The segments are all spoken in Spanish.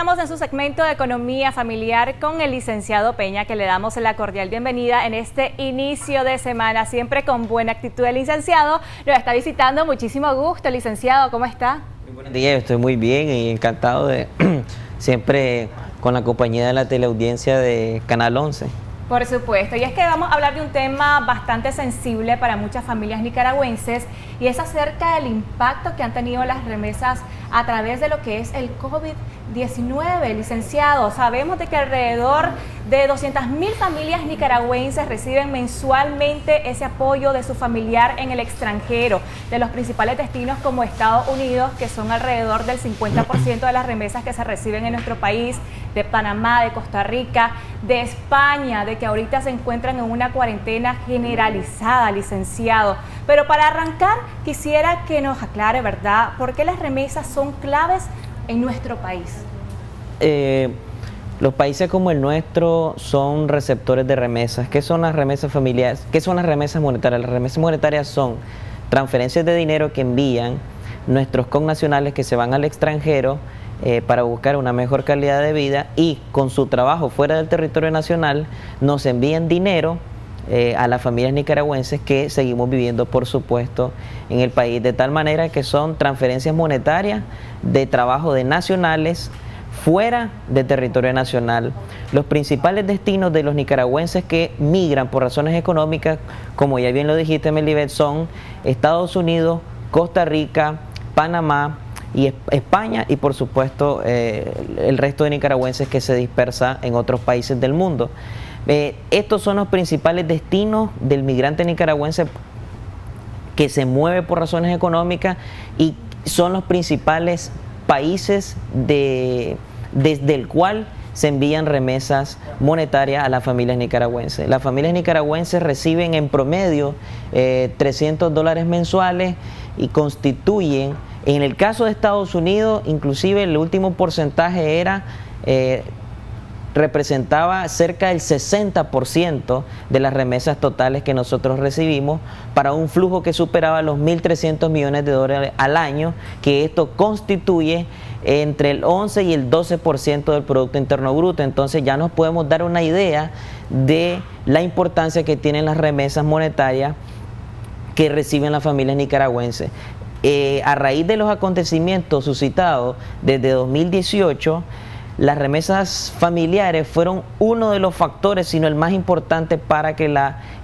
estamos en su segmento de Economía Familiar con el licenciado Peña, que le damos la cordial bienvenida en este inicio de semana, siempre con buena actitud. El licenciado nos está visitando, muchísimo gusto. Licenciado, ¿cómo está? Muy buenos días, estoy muy bien y encantado de siempre con la compañía de la teleaudiencia de Canal 11. Por supuesto, y es que vamos a hablar de un tema bastante sensible para muchas familias nicaragüenses, y es acerca del impacto que han tenido las remesas a través de lo que es el COVID-19, licenciado. Sabemos de que alrededor de 200.000 familias nicaragüenses reciben mensualmente ese apoyo de su familiar en el extranjero, de los principales destinos como Estados Unidos, que son alrededor del 50% de las remesas que se reciben en nuestro país, de Panamá, de Costa Rica, de España, de que ahorita se encuentran en una cuarentena generalizada, licenciado. Pero para arrancar, quisiera que nos aclare, ¿verdad?, por qué las remesas son claves en nuestro país. Los países como el nuestro son receptores de remesas. ¿Qué son las remesas familiares? ¿Qué son las remesas monetarias? Las remesas monetarias son transferencias de dinero que envían nuestros connacionales que se van al extranjero para buscar una mejor calidad de vida, y con su trabajo fuera del territorio nacional nos envían dinero a las familias nicaragüenses que seguimos viviendo, por supuesto, en el país, de tal manera que son transferencias monetarias de trabajo de nacionales fuera del territorio nacional. Los principales destinos de los nicaragüenses que migran por razones económicas, como ya bien lo dijiste, Melibet, son Estados Unidos, Costa Rica, Panamá y España, y por supuesto el resto de nicaragüenses que se dispersa en otros países del mundo. Estos son los principales destinos del migrante nicaragüense que se mueve por razones económicas, y son los principales países desde el cual se envían remesas monetarias a las familias nicaragüenses. Las familias nicaragüenses reciben en promedio $300 mensuales, y constituyen, en el caso de Estados Unidos, inclusive el último porcentaje representaba cerca del 60% de las remesas totales que nosotros recibimos, para un flujo que superaba los $1.300 millones al año, que esto constituye entre el 11 y el 12% del Producto Interno Bruto. Entonces ya nos podemos dar una idea de la importancia que tienen las remesas monetarias que reciben las familias nicaragüenses. A raíz de los acontecimientos suscitados desde 2018, las remesas familiares fueron uno de los factores, sino el más importante, para que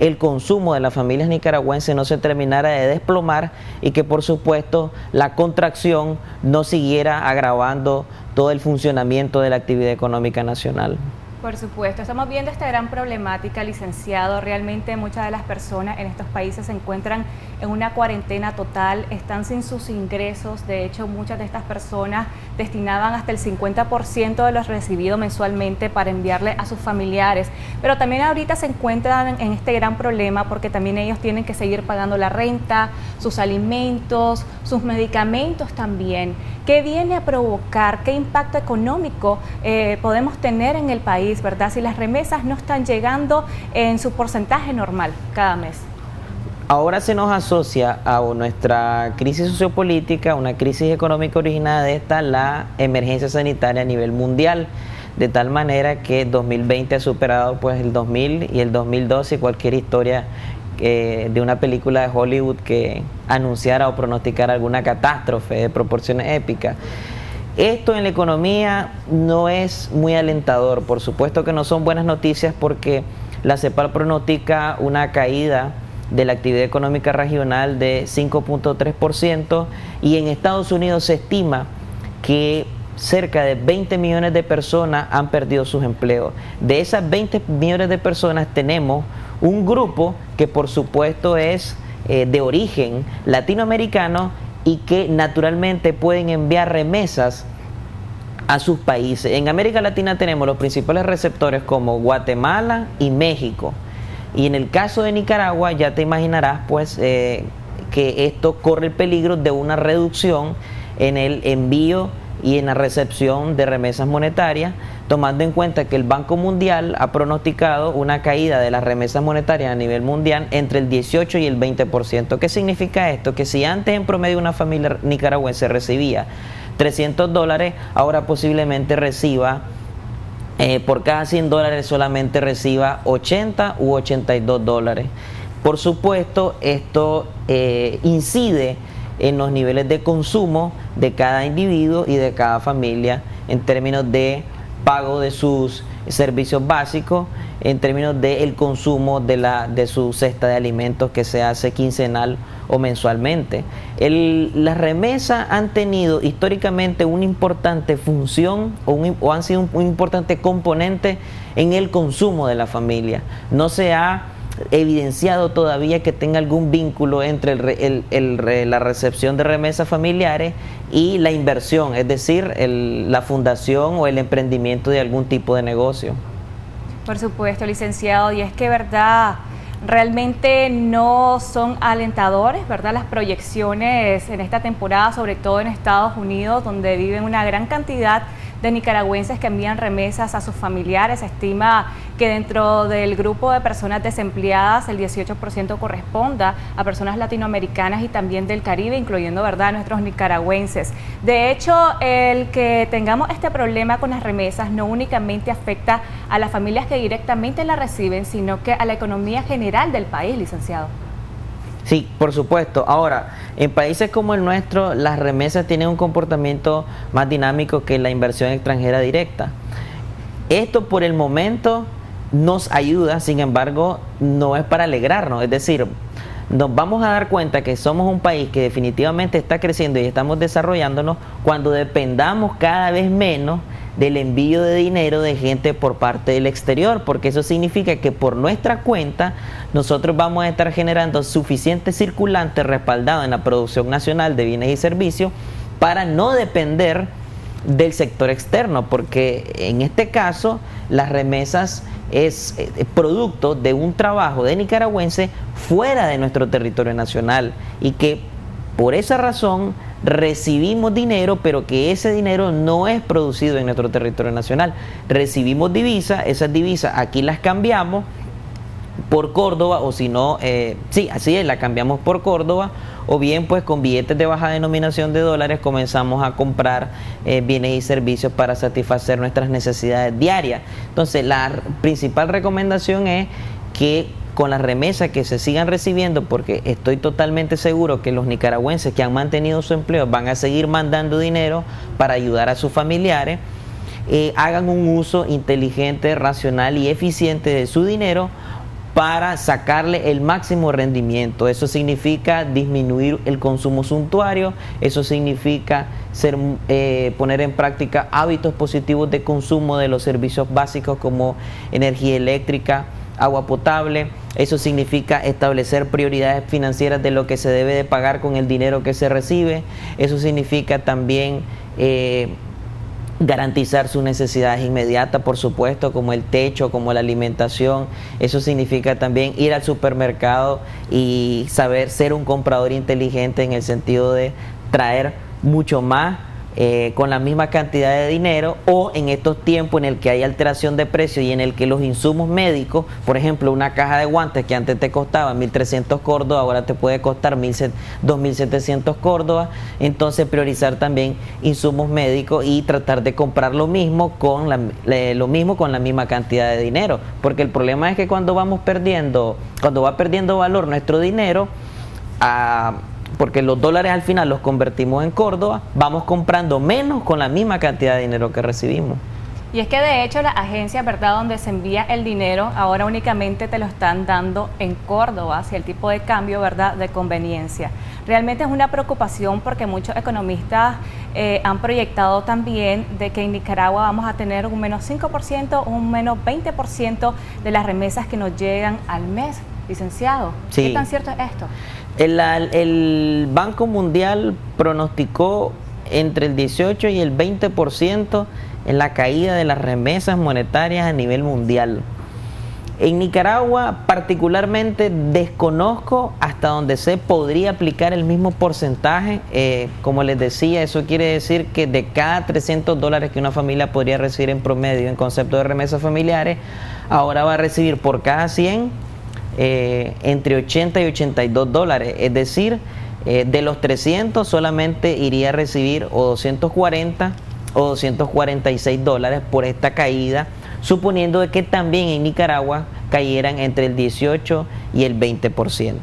el consumo de las familias nicaragüenses no se terminara de desplomar, y que por supuesto la contracción no siguiera agravando todo el funcionamiento de la actividad económica nacional. Por supuesto, estamos viendo esta gran problemática, licenciado. Realmente muchas de las personas en estos países se encuentran en una cuarentena total, están sin sus ingresos. De hecho, muchas de estas personas destinaban hasta el 50% de los recibidos mensualmente para enviarle a sus familiares. Pero también ahorita se encuentran en este gran problema porque también ellos tienen que seguir pagando la renta, sus alimentos, sus medicamentos también. ¿Qué viene a provocar? ¿Qué impacto económico podemos tener en el país, verdad, si las remesas no están llegando en su porcentaje normal cada mes? Ahora se nos asocia a nuestra crisis sociopolítica, una crisis económica originada de esta, la emergencia sanitaria a nivel mundial, de tal manera que 2020 ha superado pues el 2000 y el 2012 y cualquier historia de una película de Hollywood que anunciara o pronosticara alguna catástrofe de proporciones épicas. Esto en la economía no es muy alentador. Por supuesto que no son buenas noticias, porque la CEPAL pronostica una caída de la actividad económica regional de 5.3%, y en Estados Unidos se estima que cerca de 20 millones de personas han perdido sus empleos. De esas 20 millones de personas tenemos un grupo que por supuesto es de origen latinoamericano, y que naturalmente pueden enviar remesas a sus países. En América Latina tenemos los principales receptores como Guatemala y México, y en el caso de Nicaragua ya te imaginarás pues que esto corre el peligro de una reducción en el envío y en la recepción de remesas monetarias, tomando en cuenta que el Banco Mundial ha pronosticado una caída de las remesas monetarias a nivel mundial entre el 18 y el 20%. ¿Qué significa esto? Que si antes en promedio una familia nicaragüense recibía $300, ahora posiblemente reciba, por cada $100 solamente reciba 80 u $82. Por supuesto, esto incide en los niveles de consumo de cada individuo y de cada familia en términos de pago de sus servicios básicos, en términos del consumo de su cesta de alimentos que se hace quincenal o mensualmente. Las remesas han tenido históricamente una importante función o han sido un importante componente en el consumo de la familia. No se ha evidenciado todavía que tenga algún vínculo entre la recepción de remesas familiares y la inversión, es decir, la fundación o el emprendimiento de algún tipo de negocio. Por supuesto, licenciado, y es que, ¿verdad?, realmente no son alentadores, ¿verdad?, las proyecciones en esta temporada, sobre todo en Estados Unidos, donde viven una gran cantidad de nicaragüenses que envían remesas a sus familiares. Se estima que dentro del grupo de personas desempleadas el 18% corresponda a personas latinoamericanas y también del Caribe, incluyendo, ¿verdad?, nuestros nicaragüenses. De hecho, el que tengamos este problema con las remesas no únicamente afecta a las familias que directamente las reciben, sino que a la economía general del país, licenciado. Sí, por supuesto. Ahora, en países como el nuestro, las remesas tienen un comportamiento más dinámico que la inversión extranjera directa. Esto por el momento nos ayuda, sin embargo, no es para alegrarnos. Es decir, nos vamos a dar cuenta que somos un país que definitivamente está creciendo y estamos desarrollándonos cuando dependamos cada vez menos del envío de dinero de gente por parte del exterior, porque eso significa que por nuestra cuenta nosotros vamos a estar generando suficiente circulante respaldado en la producción nacional de bienes y servicios para no depender del sector externo, porque en este caso las remesas es producto de un trabajo de nicaragüenses fuera de nuestro territorio nacional y que por esa razón recibimos dinero, pero que ese dinero no es producido en nuestro territorio nacional. Recibimos divisas, esas divisas aquí las cambiamos por Córdoba, o si no, sí, así es, la cambiamos por Córdoba, o bien pues con billetes de baja denominación de dólares comenzamos a comprar bienes y servicios para satisfacer nuestras necesidades diarias. Entonces, la principal recomendación es que con las remesas que se sigan recibiendo, porque estoy totalmente seguro que los nicaragüenses que han mantenido su empleo van a seguir mandando dinero para ayudar a sus familiares, hagan un uso inteligente, racional y eficiente de su dinero para sacarle el máximo rendimiento. Eso significa disminuir el consumo suntuario, eso significa poner en práctica hábitos positivos de consumo de los servicios básicos como energía eléctrica, agua potable. Eso significa establecer prioridades financieras de lo que se debe de pagar con el dinero que se recibe. Eso significa también garantizar sus necesidades inmediatas, por supuesto, como el techo, como la alimentación. Eso significa también ir al supermercado y saber ser un comprador inteligente en el sentido de traer mucho más con la misma cantidad de dinero, o en estos tiempos en el que hay alteración de precio y en el que los insumos médicos, por ejemplo, una caja de guantes que antes te costaba 1.300 córdobas, ahora te puede costar 2.700 córdobas. Entonces priorizar también insumos médicos y tratar de comprar lo mismo con la misma cantidad de dinero, porque el problema es que cuando va perdiendo valor nuestro dinero, porque los dólares al final los convertimos en Córdoba, vamos comprando menos con la misma cantidad de dinero que recibimos. Y es que de hecho las agencias, ¿verdad?, donde se envía el dinero, ahora únicamente te lo están dando en Córdoba, hacia el tipo de cambio, ¿verdad?, de conveniencia. Realmente es una preocupación porque muchos economistas han proyectado también de que en Nicaragua vamos a tener un menos 5% o un menos 20% de las remesas que nos llegan al mes, licenciado. Sí. ¿Qué tan cierto es esto? El Banco Mundial pronosticó entre el 18 y el 20% en la caída de las remesas monetarias a nivel mundial. En Nicaragua particularmente desconozco hasta donde se podría aplicar el mismo porcentaje. Como les decía, eso quiere decir que de cada $300 que una familia podría recibir en promedio en concepto de remesas familiares, ahora va a recibir por cada 100 entre 80 y $82. Es decir, De los 300 solamente iría a recibir o 240 o 246 dólares por esta caída, suponiendo de que también en Nicaragua cayeran entre el 18 y el 20%.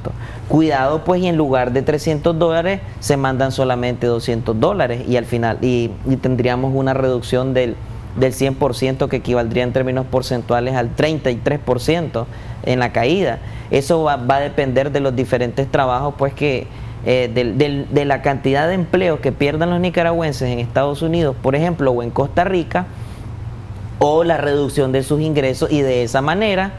Cuidado pues, y en lugar de 300 dólares se mandan solamente 200 dólares y al final y tendríamos una reducción del 100%, que equivaldría en términos porcentuales al 33% en la caída. Eso va a depender de los diferentes trabajos pues que de la cantidad de empleos que pierdan los nicaragüenses en Estados Unidos, por ejemplo, o en Costa Rica, o la reducción de sus ingresos, y de esa manera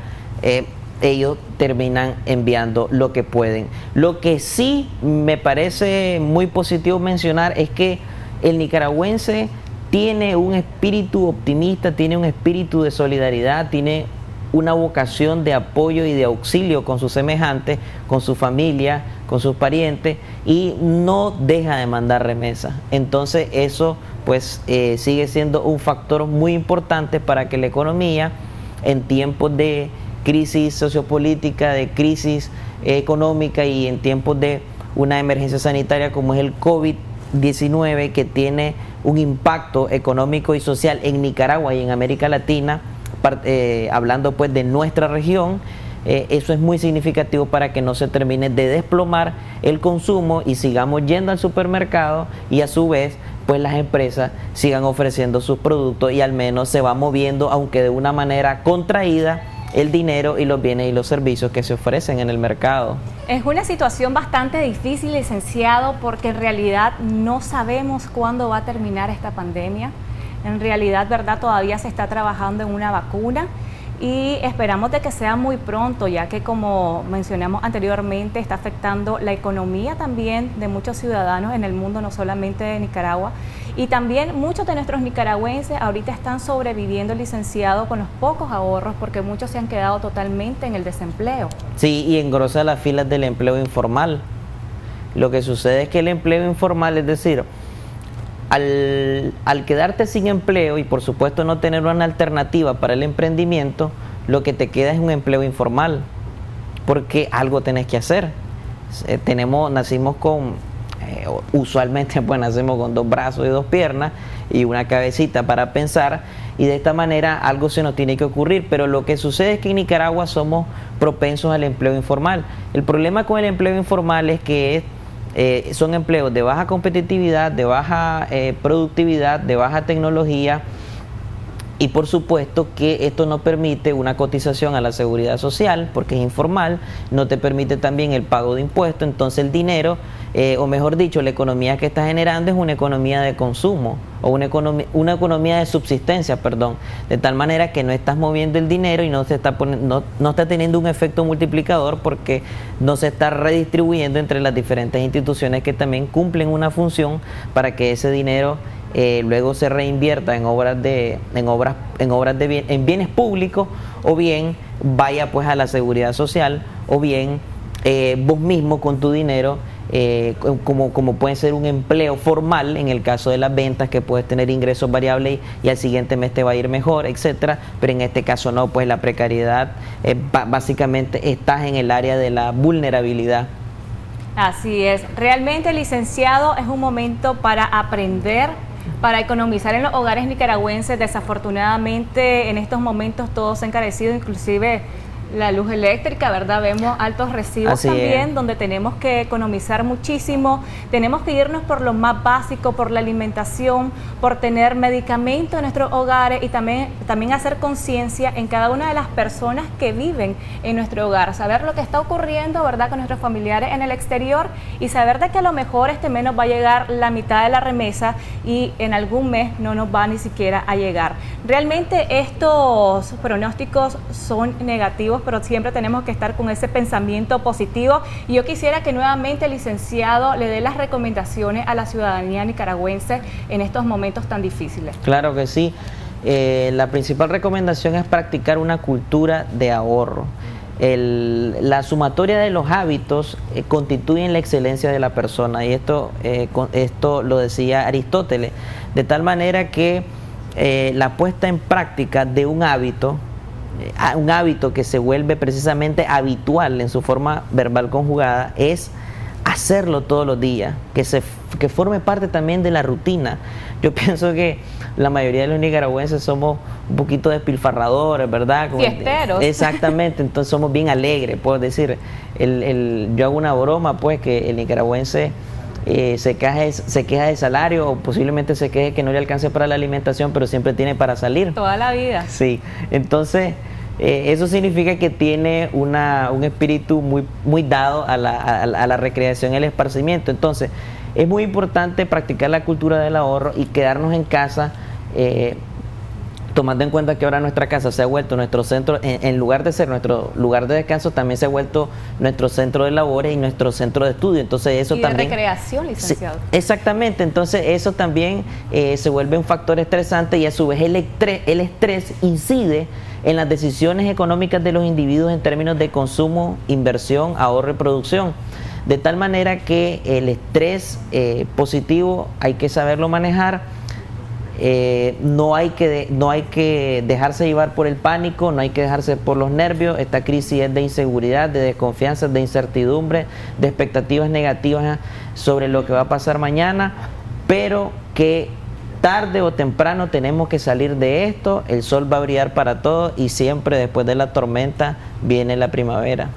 ellos terminan enviando lo que pueden. Lo que sí me parece muy positivo mencionar es que el nicaragüense tiene un espíritu optimista, tiene un espíritu de solidaridad, tiene una vocación de apoyo y de auxilio con sus semejantes, con su familia, con sus parientes, y no deja de mandar remesas. Entonces eso pues sigue siendo un factor muy importante para que la economía, en tiempos de crisis sociopolítica, de crisis económica y en tiempos de una emergencia sanitaria como es el COVID-19, que tiene un impacto económico y social en Nicaragua y en América Latina, hablando pues de nuestra región, eso es muy significativo para que no se termine de desplomar el consumo y sigamos yendo al supermercado, y a su vez pues las empresas sigan ofreciendo sus productos y al menos se va moviendo, aunque de una manera contraída, el dinero y los bienes y los servicios que se ofrecen en el mercado. Es una situación bastante difícil, licenciado, porque en realidad no sabemos cuándo va a terminar esta pandemia. En realidad, ¿verdad? Todavía se está trabajando en una vacuna y esperamos de que sea muy pronto, ya que, como mencionamos anteriormente, está afectando la economía también de muchos ciudadanos en el mundo, no solamente de Nicaragua. Y también muchos de nuestros nicaragüenses ahorita están sobreviviendo, licenciado, con los pocos ahorros, porque muchos se han quedado totalmente en el desempleo. Sí, y engrosa las filas del empleo informal. Lo que sucede es que el empleo informal, es decir, al quedarte sin empleo y por supuesto no tener una alternativa para el emprendimiento, lo que te queda es un empleo informal, porque algo tenés que hacer. Nacimos con, usualmente pues nacemos con 2 brazos y 2 piernas y una cabecita para pensar, y de esta manera algo se nos tiene que ocurrir, pero lo que sucede es que en Nicaragua somos propensos al empleo informal. El problema con el empleo informal es que son empleos de baja competitividad, de baja productividad, de baja tecnología, y por supuesto que esto no permite una cotización a la seguridad social porque es informal, no te permite también el pago de impuestos. Entonces el dinero, o mejor dicho, la economía que está generando es una economía de consumo o una economía de subsistencia, perdón, de tal manera que no estás moviendo el dinero y no está teniendo un efecto multiplicador, porque no se está redistribuyendo entre las diferentes instituciones que también cumplen una función para que ese dinero luego se reinvierta en bienes públicos, o bien vaya pues a la seguridad social, o bien vos mismo con tu dinero, como puede ser un empleo formal en el caso de las ventas, que puedes tener ingresos variables y al siguiente mes te va a ir mejor, etcétera. Pero en este caso no, pues la precariedad, básicamente estás en el área de la vulnerabilidad. Así es, realmente, licenciado, es un momento para aprender, para economizar en los hogares nicaragüenses. Desafortunadamente en estos momentos todo se ha encarecido, inclusive la luz eléctrica, ¿verdad? Vemos altos recibos. Así también es. Donde tenemos que economizar muchísimo, tenemos que irnos por lo más básico, por la alimentación, por tener medicamentos en nuestros hogares, y también hacer conciencia en cada una de las personas que viven en nuestro hogar, saber lo que está ocurriendo, ¿verdad?, con nuestros familiares en el exterior, y saber de que a lo mejor este mes nos va a llegar la mitad de la remesa y en algún mes no nos va ni siquiera a llegar. Realmente estos pronósticos son negativos, pero siempre tenemos que estar con ese pensamiento positivo, y yo quisiera que nuevamente, licenciado, le dé las recomendaciones a la ciudadanía nicaragüense en estos momentos tan difíciles. Claro que sí. La principal recomendación es practicar una cultura de ahorro. La sumatoria de los hábitos constituyen la excelencia de la persona, y esto lo decía Aristóteles, de tal manera que la puesta en práctica de un hábito que se vuelve precisamente habitual en su forma verbal conjugada, es hacerlo todos los días, que forme parte también de la rutina. Yo pienso que la mayoría de los nicaragüenses somos un poquito despilfarradores, ¿verdad? Fiesteros. Exactamente, entonces somos bien alegres, puedo decir. Yo hago una broma, pues, que el nicaragüense se queja del salario, o posiblemente se queje que no le alcance para la alimentación, pero siempre tiene para salir. Toda la vida. Sí, entonces eso significa que tiene un espíritu muy dado a la recreación y el esparcimiento. Entonces es muy importante practicar la cultura del ahorro y quedarnos en casa, tomando en cuenta que ahora nuestra casa se ha vuelto nuestro centro, en lugar de ser nuestro lugar de descanso, también se ha vuelto nuestro centro de labores y nuestro centro de estudio. Entonces eso y también... de recreación, licenciado. Sí, exactamente, entonces eso también se vuelve un factor estresante, y a su vez el estrés incide en las decisiones económicas de los individuos en términos de consumo, inversión, ahorro y producción. De tal manera que el estrés positivo hay que saberlo manejar. No hay que dejarse llevar por el pánico, no hay que dejarse por los nervios. Esta crisis es de inseguridad, de desconfianza, de incertidumbre, de expectativas negativas sobre lo que va a pasar mañana, pero que tarde o temprano tenemos que salir de esto. El sol va a brillar para todos, y siempre después de la tormenta viene la primavera.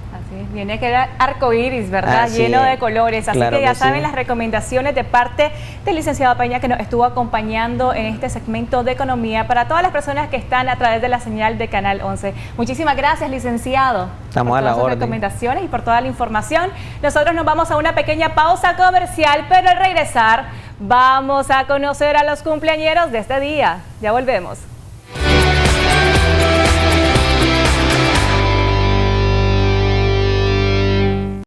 Viene que era arcoíris, ¿verdad? Así lleno es. de colores. Así Claro que ya que saben sí. las recomendaciones de parte del licenciado Peña, que nos estuvo acompañando en este segmento de economía para todas las personas que están a través de la señal de Canal 11. Muchísimas gracias, licenciado. Estamos a la por todas sus orden. recomendaciones y por toda la información. Nosotros nos vamos a una pequeña pausa comercial, pero al regresar vamos a conocer a los cumpleañeros de este día. Ya volvemos.